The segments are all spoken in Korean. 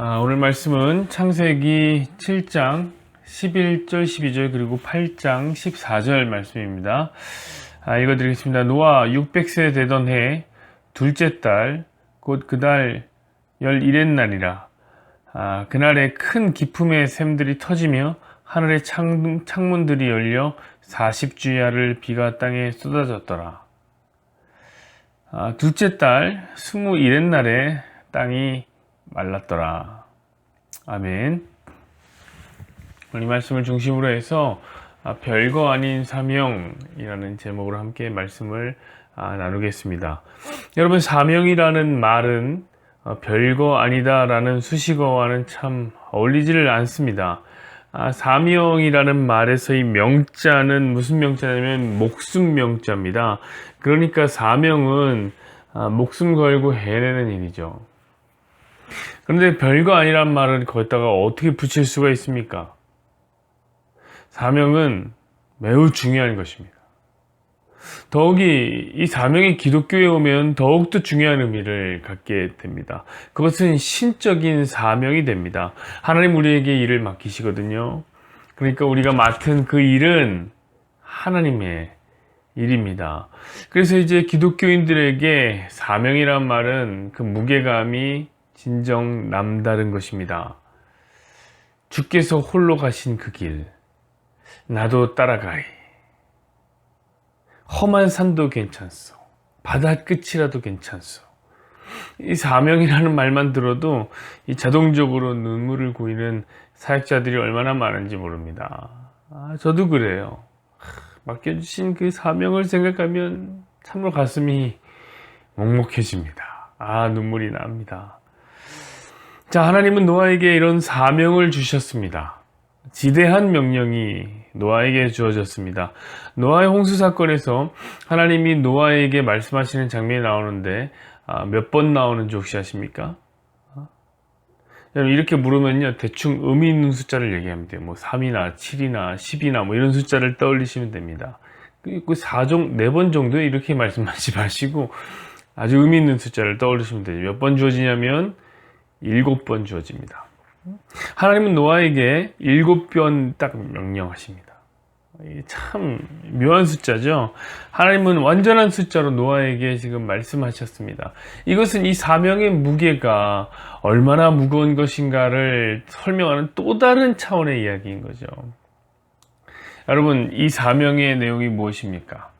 오늘 말씀은 창세기 7장 11절 12절 그리고 8장 14절 말씀입니다. 읽어드리겠습니다. 노아 600세 되던 해 둘째 달 곧 그달 11날이라. 그날에 큰 기품의 샘들이 터지며 하늘의 창문들이 열려 40주야를 비가 땅에 쏟아졌더라. 둘째 달 21날에 땅이 말랐더라. 아멘. 오늘 이 말씀을 중심으로 해서 별거 아닌 사명이라는 제목으로 함께 말씀을 나누겠습니다. 여러분, 사명이라는 말은 별거 아니다 라는 수식어와는 참 어울리지를 않습니다. 사명이라는 말에서의 명자는 무슨 명자냐면 목숨 명자입니다. 그러니까 사명은 목숨 걸고 해내는 일이죠. 그런데 별거 아니란 말을 거기다가 어떻게 붙일 수가 있습니까? 사명은 매우 중요한 것입니다. 더욱이 이 사명이 기독교에 오면 더욱더 중요한 의미를 갖게 됩니다. 그것은 신적인 사명이 됩니다. 하나님 우리에게 일을 맡기시거든요. 그러니까 우리가 맡은 그 일은 하나님의 일입니다. 그래서 이제 기독교인들에게 사명이란 말은 그 무게감이 진정 남다른 것입니다. 주께서 홀로 가신 그 길, 나도 따라가리. 험한 산도 괜찮소. 바다 끝이라도 괜찮소. 이 사명이라는 말만 들어도 이 자동적으로 눈물을 고이는 사역자들이 얼마나 많은지 모릅니다. 저도 그래요. 맡겨주신 그 사명을 생각하면 참으로 가슴이 먹먹해집니다. 눈물이 납니다. 자, 하나님은 노아에게 이런 사명을 주셨습니다. 지대한 명령이 노아에게 주어졌습니다. 노아의 홍수 사건에서 하나님이 노아에게 말씀하시는 장면이 나오는데 몇 번 나오는지 혹시 아십니까? 여러분, 이렇게 물으면요, 대충 의미 있는 숫자를 얘기하면 돼요. 3이나 7이나 10이나 이런 숫자를 떠올리시면 됩니다. 그 4번 정도 이렇게 말씀하지 마시고 아주 의미 있는 숫자를 떠올리시면 되죠. 몇 번 주어지냐면 7번 주어집니다. 하나님은 노아에게 7번 딱 명령하십니다. 참 묘한 숫자죠. 하나님은 완전한 숫자로 노아에게 지금 말씀하셨습니다. 이것은 이 사명의 무게가 얼마나 무거운 것인가를 설명하는 또 다른 차원의 이야기인 거죠. 여러분, 이 사명의 내용이 무엇입니까?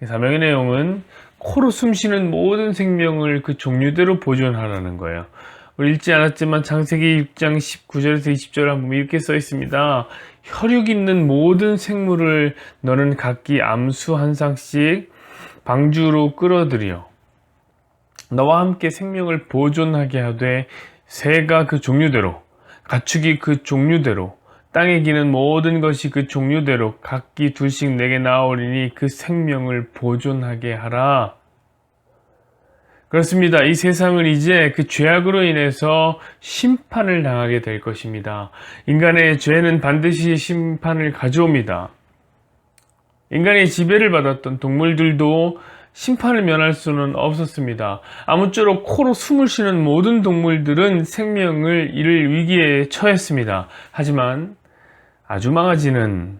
이 사명의 내용은 코로 숨쉬는 모든 생명을 그 종류대로 보존하라는 거예요. 우리 읽지 않았지만 창세기 6장 19절에서 20절에 한번 이렇게 써 있습니다. 혈육 있는 모든 생물을 너는 각기 암수 한 쌍씩 방주로 끌어들여 너와 함께 생명을 보존하게 하되 새가 그 종류대로, 가축이 그 종류대로, 땅에 기는 모든 것이 그 종류대로 각기 둘씩 내게 나오리니 그 생명을 보존하게 하라. 그렇습니다. 이 세상은 이제 그 죄악으로 인해서 심판을 당하게 될 것입니다. 인간의 죄는 반드시 심판을 가져옵니다. 인간의 지배를 받았던 동물들도 심판을 면할 수는 없었습니다. 아무쪼록 코로 숨을 쉬는 모든 동물들은 생명을 잃을 위기에 처했습니다. 하지만 아주 망하지는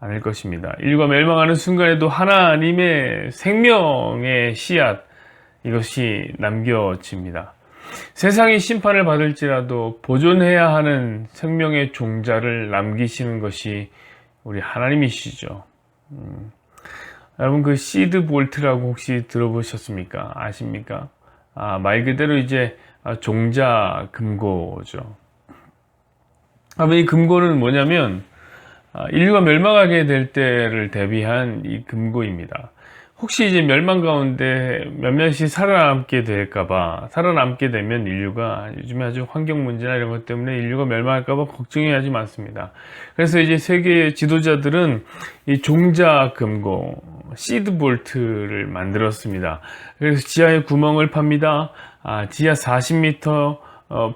않을 것입니다. 인류가 멸망하는 순간에도 하나님의 생명의 씨앗, 이것이 남겨집니다. 세상이 심판을 받을지라도 보존해야 하는 생명의 종자를 남기시는 것이 우리 하나님이시죠. 여러분, 그 시드 볼트라고 혹시 들어보셨습니까? 아십니까? 말 그대로 이제 종자 금고죠. 이 금고는 뭐냐면 인류가 멸망하게 될 때를 대비한 이 금고입니다. 혹시 이제 멸망 가운데 몇몇이 살아남게 될까봐, 살아남게 되면 인류가 요즘에 아주 환경 문제나 이런 것 때문에 인류가 멸망할까봐 걱정이 아주 많습니다. 그래서 이제 세계 지도자들은 이 종자 금고, 시드 볼트를 만들었습니다. 그래서 지하에 구멍을 팝니다. 지하 40m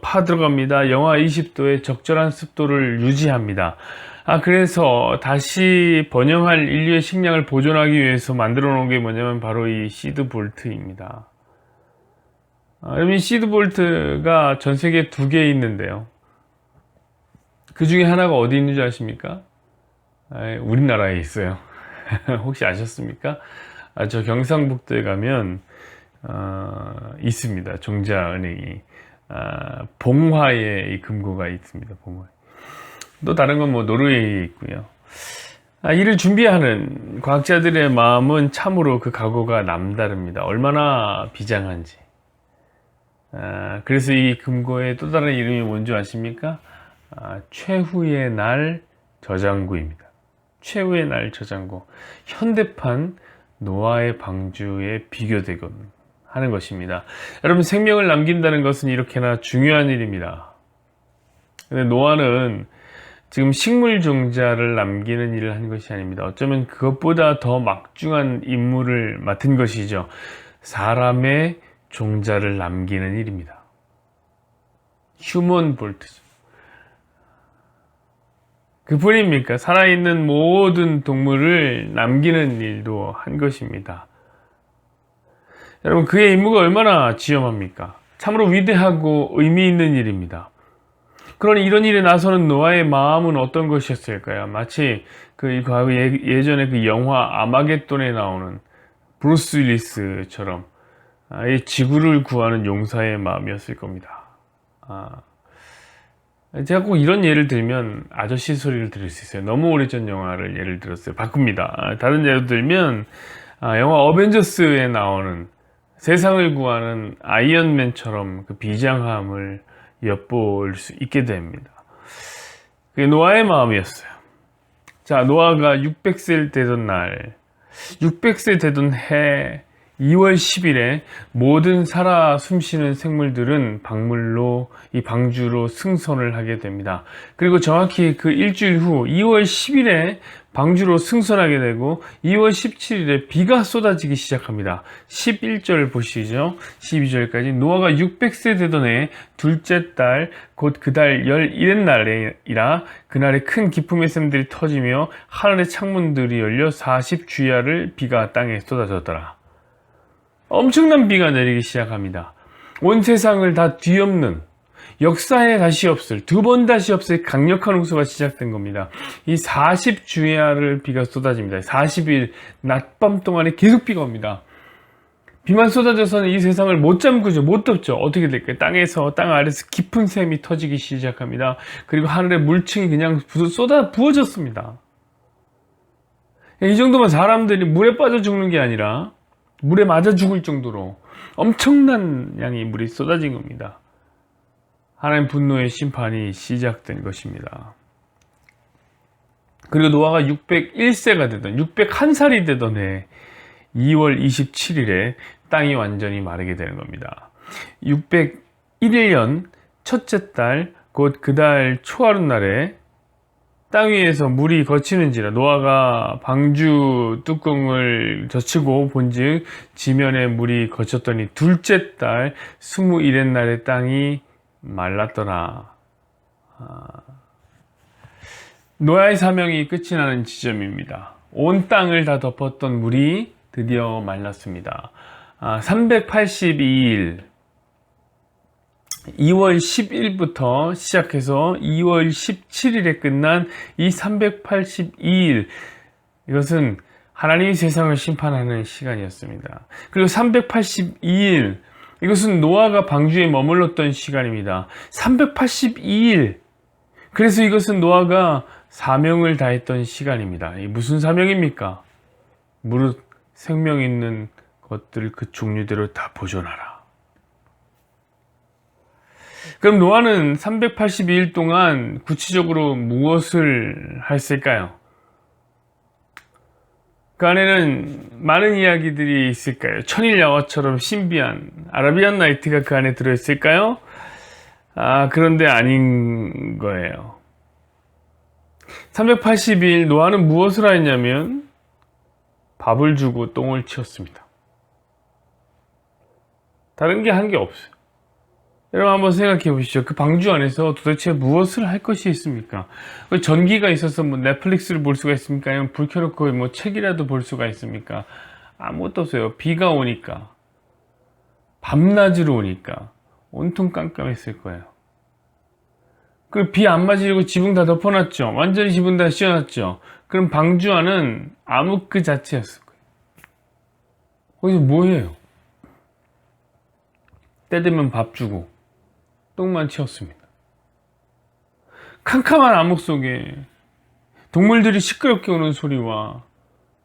파 들어갑니다. 영하 20도의 적절한 습도를 유지합니다. 그래서 다시 번영할 인류의 식량을 보존하기 위해서 만들어 놓은 게 뭐냐면 바로 이 시드 볼트입니다. 여러분, 시드 볼트가 전 세계에 2개 있는데요. 그 중에 하나가 어디 있는지 아십니까? 우리나라에 있어요. 혹시 아셨습니까? 저 경상북도에 가면 있습니다. 종자은행이. 봉화에 이 금고가 있습니다. 봉화. 또 다른 건 뭐 노르웨이에 있고요. 이를 준비하는 과학자들의 마음은 참으로 그 각오가 남다릅니다. 얼마나 비장한지. 그래서 이 금고의 또 다른 이름이 뭔지 아십니까? 최후의 날 저장고입니다. 최후의 날 저장고. 현대판 노아의 방주에 비교되곤 하는 것입니다. 여러분, 생명을 남긴다는 것은 이렇게나 중요한 일입니다. 근데 노아는 지금 식물 종자를 남기는 일을 한 것이 아닙니다. 어쩌면 그것보다 더 막중한 임무를 맡은 것이죠. 사람의 종자를 남기는 일입니다. 휴먼 볼트죠. 그뿐입니까? 살아있는 모든 동물을 남기는 일도 한 것입니다. 여러분, 그의 임무가 얼마나 지엄합니까? 참으로 위대하고 의미 있는 일입니다. 그러니 이런 일에 나서는 노아의 마음은 어떤 것이었을까요? 마치 예전에 그 영화 아마겟돈에 나오는 브루스 윌리스처럼 이 지구를 구하는 용사의 마음이었을 겁니다. 제가 꼭 이런 예를 들면 아저씨 소리를 들을 수 있어요. 너무 오래전 영화를 예를 들었어요. 바꿉니다. 다른 예를 들면 영화 어벤져스에 나오는 세상을 구하는 아이언맨처럼 그 비장함을 엿볼 수 있게 됩니다. 그게 노아의 마음이었어요. 자, 노아가 600세 되던 날, 600세 되던 해 2월 10일에 모든 살아 숨쉬는 생물들은 방물로 이 방주로 승선을 하게 됩니다. 그리고 정확히 그 일주일 후 2월 10일에 방주로 승선하게 되고 2월 17일에 비가 쏟아지기 시작합니다. 11절 보시죠. 12절까지 노아가 600세 되던 해 둘째 달 곧 그 달 11날이라 그날에 큰 기품의 샘들이 터지며 하늘의 창문들이 열려 40주야를 비가 땅에 쏟아졌더라. 엄청난 비가 내리기 시작합니다. 온 세상을 다 뒤엎는 역사에 다시 없을, 2번 다시 없을 강력한 홍수가 시작된 겁니다. 이 40주야를 비가 쏟아집니다. 40일 낮밤 동안에 계속 비가 옵니다. 비만 쏟아져서는 이 세상을 못 잠그죠. 못 덮죠. 어떻게 될까요? 땅 아래서 깊은 샘이 터지기 시작합니다. 그리고 하늘의 물층이 그냥 쏟아 부어졌습니다. 이 정도면 사람들이 물에 빠져 죽는 게 아니라 물에 맞아 죽을 정도로 엄청난 양의 물이 쏟아진 겁니다. 하나님 분노의 심판이 시작된 것입니다. 그리고 노아가 601세가 되던 601살이 되던 해 2월 27일에 땅이 완전히 마르게 되는 겁니다. 601년 첫째 달 곧 그 달 초하룻날에 땅 위에서 물이 거치는지라 노아가 방주 뚜껑을 젖히고 본즉 지면에 물이 거쳤더니 둘째 달 21의 날에 땅이 말랐더라. 노아의 사명이 끝이 나는 지점입니다. 온 땅을 다 덮었던 물이 드디어 말랐습니다. 382일 2월 10일부터 시작해서 2월 17일에 끝난 이 382일, 이것은 하나님이 세상을 심판하는 시간이었습니다. 그리고 382일, 이것은 노아가 방주에 머물렀던 시간입니다. 382일, 그래서 이것은 노아가 사명을 다했던 시간입니다. 이 무슨 사명입니까? 무릇 생명 있는 것들을 그 종류대로 다 보존하라. 그럼 노아는 382일 동안 구체적으로 무엇을 했을까요? 그 안에는 많은 이야기들이 있을까요? 천일야화처럼 신비한 아라비안 나이트가 그 안에 들어있을까요? 그런데 아닌 거예요. 382일 노아는 무엇을 하였냐면 밥을 주고 똥을 치웠습니다. 다른 게 한 게 없어요. 여러분 한번 생각해 보시죠. 그 방주 안에서 도대체 무엇을 할 것이 있습니까? 전기가 있어서 뭐 넷플릭스를 볼 수가 있습니까? 아니면 불 켜놓고 뭐 책이라도 볼 수가 있습니까? 아무것도 없어요. 비가 오니까 밤낮으로 오니까 온통 깜깜했을 거예요. 그 비 안 맞으려고 지붕 다 덮어놨죠. 완전히 지붕 다 씌워놨죠. 그럼 방주 안은 암흑 그 자체였을 거예요. 거기서 뭐 해요? 때 되면 밥 주고 똥만 치웠습니다. 캄캄한 암흑 속에 동물들이 시끄럽게 우는 소리와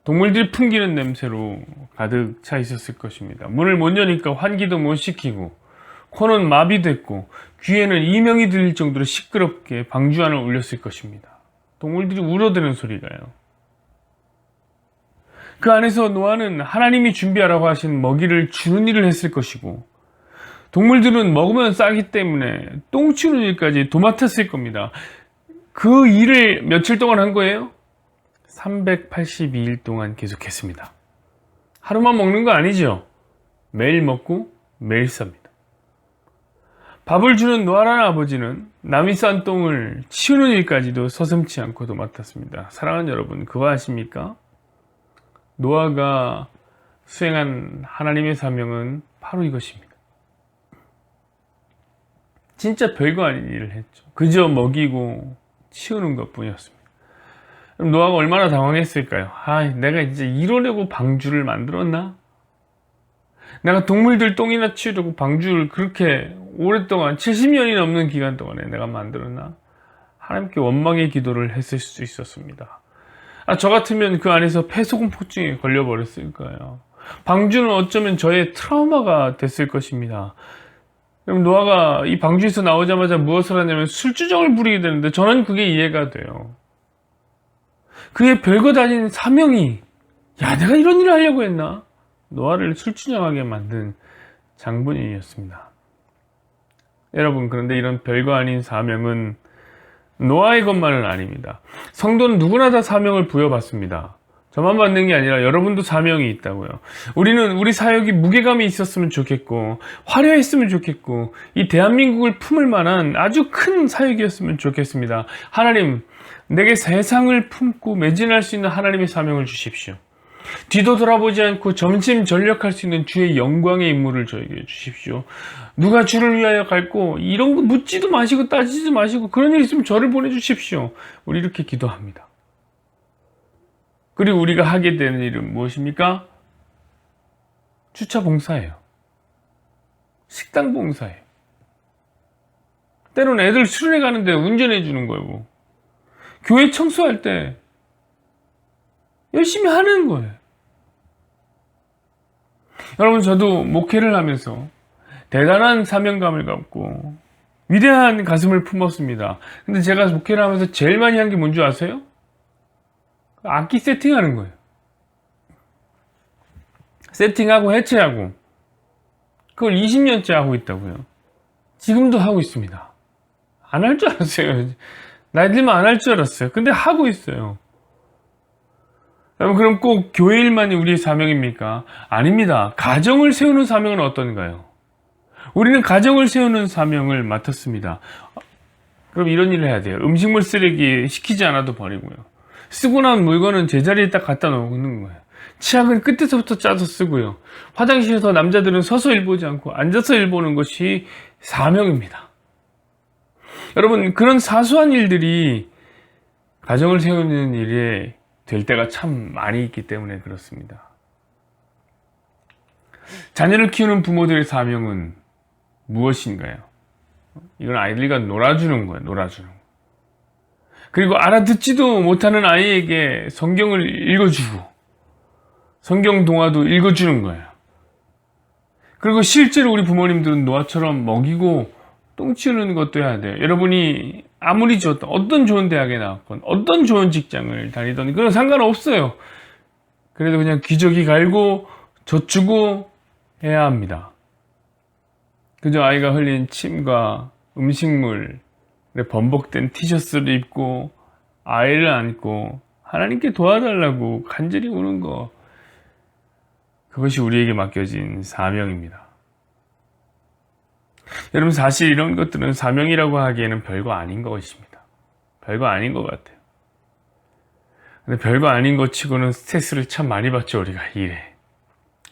동물들이 풍기는 냄새로 가득 차 있었을 것입니다. 문을 못 여니까 환기도 못 시키고 코는 마비됐고 귀에는 이명이 들릴 정도로 시끄럽게 방주 안을 울렸을 것입니다. 동물들이 울어대는 소리가요. 그 안에서 노아는 하나님이 준비하라고 하신 먹이를 주는 일을 했을 것이고 동물들은 먹으면 싸기 때문에 똥 치우는 일까지 도맡았을 겁니다. 그 일을 며칠 동안 한 거예요? 382일 동안 계속했습니다. 하루만 먹는 거 아니죠? 매일 먹고 매일 쌉니다. 밥을 주는 노아라는 아버지는 남이 싼 똥을 치우는 일까지도 서슴지 않고 도맡았습니다. 사랑하는 여러분, 그거 아십니까? 노아가 수행한 하나님의 사명은 바로 이것입니다. 진짜 별거 아닌 일을 했죠. 그저 먹이고 치우는 것 뿐이었습니다. 그럼 노아가 얼마나 당황했을까요? 내가 이제 이러려고 방주를 만들었나? 내가 동물들 똥이나 치우려고 방주를 그렇게 오랫동안 70년이 넘는 기간 동안에 내가 만들었나? 하나님께 원망의 기도를 했을 수 있었습니다. 저 같으면 그 안에서 폐소공포증에 걸려버렸을 거예요. 방주는 어쩌면 저의 트라우마가 됐을 것입니다. 그럼 노아가 이 방주에서 나오자마자 무엇을 하냐면 술주정을 부리게 되는데 저는 그게 이해가 돼요. 그의 별것 아닌 사명이 내가 이런 일을 하려고 했나? 노아를 술주정하게 만든 장본인이었습니다. 여러분, 그런데 이런 별거 아닌 사명은 노아의 것만은 아닙니다. 성도는 누구나 다 사명을 부여받습니다. 저만 받는 게 아니라 여러분도 사명이 있다고요. 우리는 우리 사역이 무게감이 있었으면 좋겠고 화려했으면 좋겠고 이 대한민국을 품을 만한 아주 큰 사역이었으면 좋겠습니다. 하나님, 내게 세상을 품고 매진할 수 있는 하나님의 사명을 주십시오. 뒤도 돌아보지 않고 전심전력할 수 있는 주의 영광의 임무를 저에게 주십시오. 누가 주를 위하여 갈고 이런 거 묻지도 마시고 따지지도 마시고 그런 일 있으면 저를 보내주십시오. 우리 이렇게 기도합니다. 그리고 우리가 하게 되는 일은 무엇입니까? 주차 봉사예요. 식당 봉사예요. 때로는 애들 수련회 가는데 운전해 주는 거고 교회 청소할 때 열심히 하는 거예요. 여러분, 저도 목회를 하면서 대단한 사명감을 갖고 위대한 가슴을 품었습니다. 근데 제가 목회를 하면서 제일 많이 한 게 뭔지 아세요? 악기 세팅하는 거예요. 세팅하고 해체하고 그걸 20년째 하고 있다고요. 지금도 하고 있습니다. 안 할 줄 알았어요. 나이 들면 안 할 줄 알았어요. 근데 하고 있어요. 여러분, 그럼 꼭 교회 일만이 우리의 사명입니까? 아닙니다. 가정을 세우는 사명은 어떤가요? 우리는 가정을 세우는 사명을 맡았습니다. 그럼 이런 일을 해야 돼요. 음식물 쓰레기 시키지 않아도 버리고요. 쓰고 난 물건은 제자리에 딱 갖다 놓는 거예요. 치약은 끝에서부터 짜서 쓰고요. 화장실에서 남자들은 서서 일 보지 않고 앉아서 일 보는 것이 사명입니다. 여러분, 그런 사소한 일들이 가정을 세우는 일에 될 때가 참 많이 있기 때문에 그렇습니다. 자녀를 키우는 부모들의 사명은 무엇인가요? 이건 아이들과 놀아주는 거예요. 놀아주는 거. 그리고 알아듣지도 못하는 아이에게 성경을 읽어주고 성경 동화도 읽어주는 거예요. 그리고 실제로 우리 부모님들은 노아처럼 먹이고 똥 치우는 것도 해야 돼요. 여러분이 아무리 어떤 좋은 대학에 나왔건 어떤 좋은 직장을 다니던 그건 상관없어요. 그래도 그냥 기저귀 갈고 젖주고 해야 합니다. 그저 아이가 흘린 침과 음식물에 번복된 티셔츠를 입고 아이를 안고 하나님께 도와달라고 간절히 우는 거, 그것이 우리에게 맡겨진 사명입니다. 여러분, 사실 이런 것들은 사명이라고 하기에는 별거 아닌 것입니다. 별거 아닌 것 같아요. 근데 별거 아닌 것 치고는 스트레스를 참 많이 받죠. 우리가 일에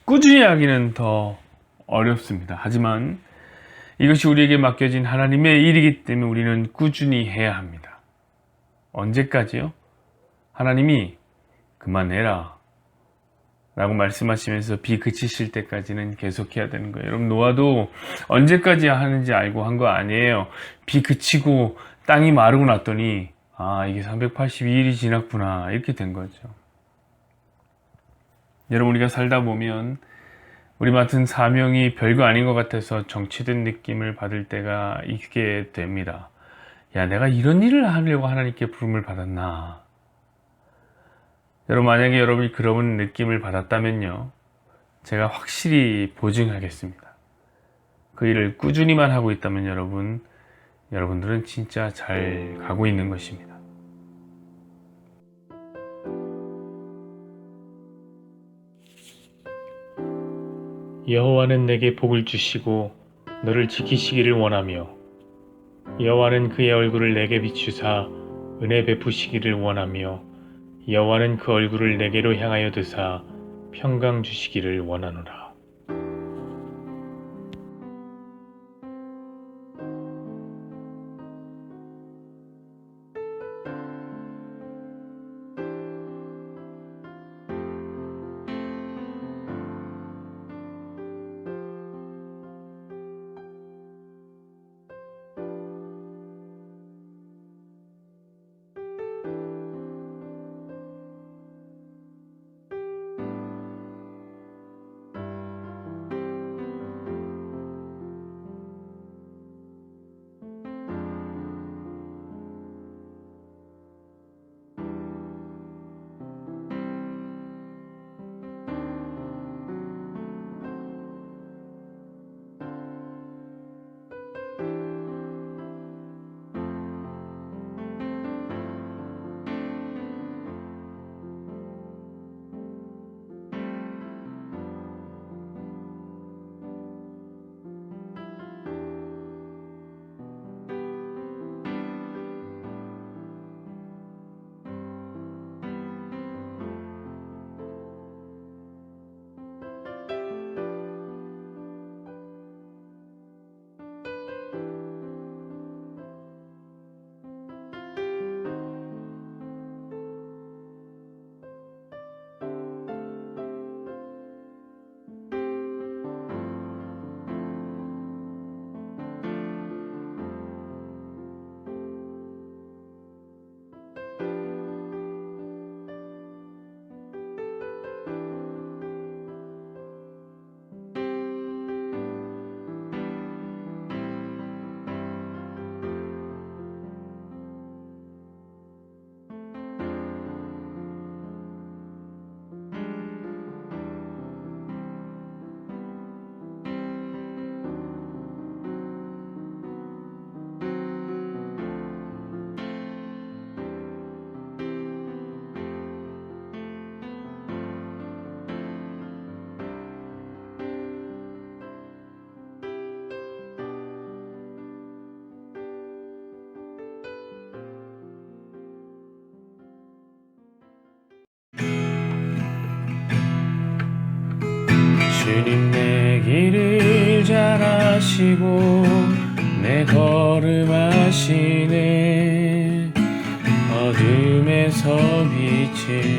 꾸준히 하기는 더 어렵습니다. 하지만 이것이 우리에게 맡겨진 하나님의 일이기 때문에 우리는 꾸준히 해야 합니다. 언제까지요? 하나님이 그만해라 라고 말씀하시면서 비 그치실 때까지는 계속해야 되는 거예요. 여러분, 노아도 언제까지 하는지 알고 한 거 아니에요. 비 그치고 땅이 마르고 났더니 이게 382일이 지났구나 이렇게 된 거죠. 여러분, 우리가 살다 보면 우리 맡은 사명이 별거 아닌 것 같아서 정체된 느낌을 받을 때가 있게 됩니다. 야, 내가 이런 일을 하려고 하나님께 부름을 받았나? 여러분, 만약에 여러분이 그런 느낌을 받았다면요, 제가 확실히 보증하겠습니다. 그 일을 꾸준히만 하고 있다면 여러분들은 진짜 잘 가고 있는 것입니다. 여호와는 내게 복을 주시고 너를 지키시기를 원하며 여호와는 그의 얼굴을 내게 비추사 은혜 베푸시기를 원하며 여호와는 그 얼굴을 내게로 향하여 드사 평강 주시기를 원하노라. 주님 내 길을 잘 아시고 내 걸음 아시네. 어둠에서 빛을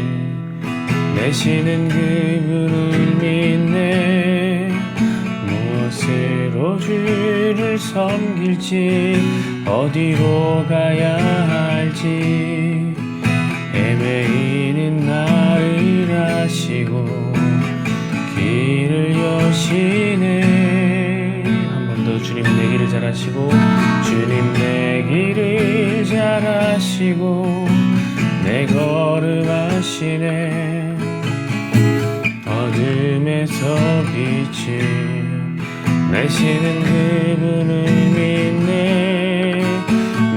내시는 그분을 믿네. 무엇으로 주를 섬길지 어디로 가야 할지 헤매이는 나를 아시고 길을 여시네. 한 번 더 주님 내 길을 잘 아시고 주님 내 길을 잘 아시고 내 걸음 아시네. 어둠에서 빛을 내시는 그분을 믿네.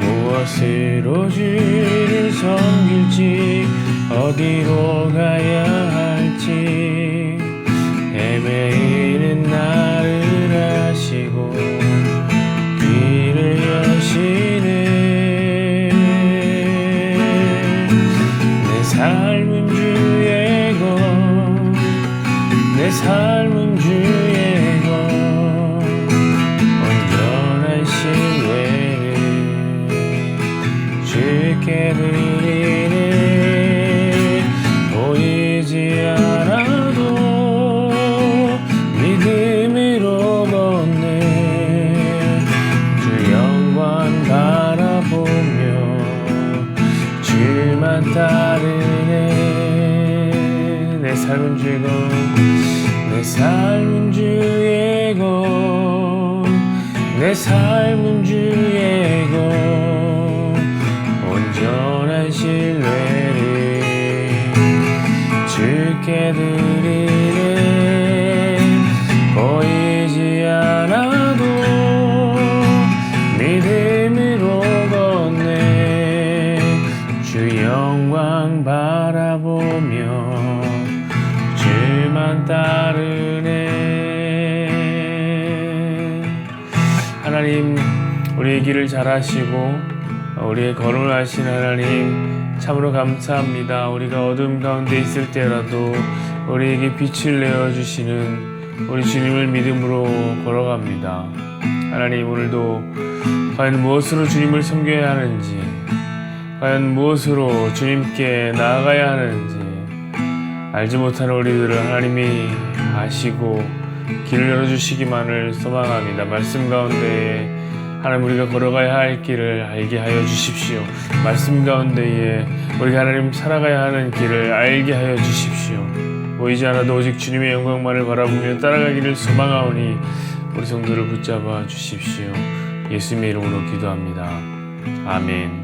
무엇으로 주를 섬길지 어디로 가야 할지 헤매이는 나를 아시고 길을 여시네. 내 삶은 주의 것, 내 삶은 주의 것, 따르네. 내 삶은 즐거운 내 삶은 주의 것, 내 삶은 주의 것, 온전한 신뢰를 주께 드리네. 보이지 않아도 믿음으로 걷네. 주 영광 바라보며 주만 따르네. 하나님, 우리의 길을 잘 하시고 우리의 걸음을 하신 하나님 참으로 감사합니다. 우리가 어둠 가운데 있을 때라도 우리에게 빛을 내어주시는 우리 주님을 믿음으로 걸어갑니다. 하나님, 오늘도 과연 무엇으로 주님을 섬겨야 하는지, 과연 무엇으로 주님께 나아가야 하는지 알지 못하는 우리들을 하나님이 아시고 길을 열어주시기만을 소망합니다. 말씀 가운데에 하나님, 우리가 걸어가야 할 길을 알게 하여 주십시오. 말씀 가운데에 우리가 하나님 살아가야 하는 길을 알게 하여 주십시오. 보이지 않아도 오직 주님의 영광만을 바라보며 따라가기를 소망하오니 우리 성도를 붙잡아 주십시오. 예수님의 이름으로 기도합니다. 아멘.